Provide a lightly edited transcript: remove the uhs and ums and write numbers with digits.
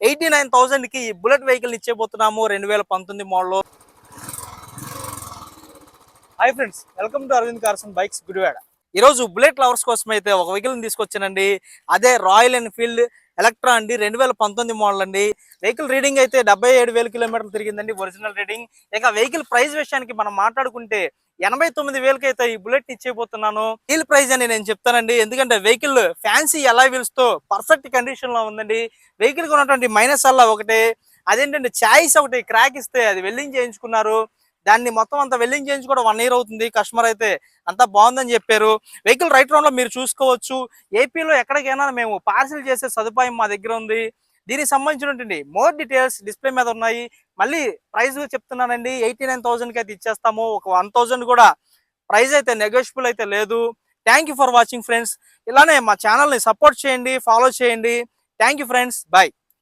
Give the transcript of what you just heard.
89,000 కి ఈ bullet vehicle ఇచ్చేపోతున్నాము 2019 మోడల్. Hi friends, welcome to Aravind cars and bikes Gudivada. ఈ రోజు బుల్లెట్ లవర్స్ కోసం అయితే ఒక వెహికల్ తీసుకొచ్చానండి. అదే రాయల్ ఎన్ఫీల్డ్ ఎలక్ట్రా అండి, 2019 మోడల్ అండి. వెహికల్ రీడింగ్ అయితే 77,000 కిలోమీటర్లు తిరిగిందండి, ఒరిజినల్ రీడింగ్. ఇక వెహికల్ ప్రైస్ విషయానికి మనం మాట్లాడుకుంటే 89,000కి అయితే ఈ బుల్లెట్ ఇచ్చేపోతున్నాను. డీల్ ప్రైస్ అని నేను చెప్తానండి, ఎందుకంటే వెహికల్ ఫ్యాన్సీ అలా వీల్స్ తో పర్ఫెక్ట్ కండిషన్ లో ఉందండి. వెహికల్ ఉన్నటువంటి మైనస్ అలా ఒకటే, అదేంటంటే చాయిస్ ఒకటి క్రాక్ ఇస్తే అది వెల్డింగ్ చేయించుకున్నారు. దాన్ని మొత్తం అంతా వెల్డింగ్ చేయించి కూడా 1 ఇయర్ అవుతుంది. కస్టమర్ అయితే అంతా బాగుందని చెప్పారు. వెహికల్ రైట్ రౌండ్ లో మీరు చూసుకోవచ్చు. ఏపీలో ఎక్కడికైనా మేము పార్సిల్ చేసే సదుపాయం మా దగ్గర ఉంది. దీనికి సంబంధించినటువంటి మోర్ డీటెయిల్స్ డిస్ప్లే మీద ఉన్నాయి. మళ్ళీ ప్రైస్ చెప్తున్నానండి, 89,000కి అయితే ఇచ్చేస్తాము. ఒక 1,000 కూడా ప్రైస్ అయితే నెగోషియబుల్ అయితే లేదు. Thank you for watching friends. ఇలానే మా ఛానల్ని సపోర్ట్ చేయండి, ఫాలో చేయండి. Thank you friends, bye.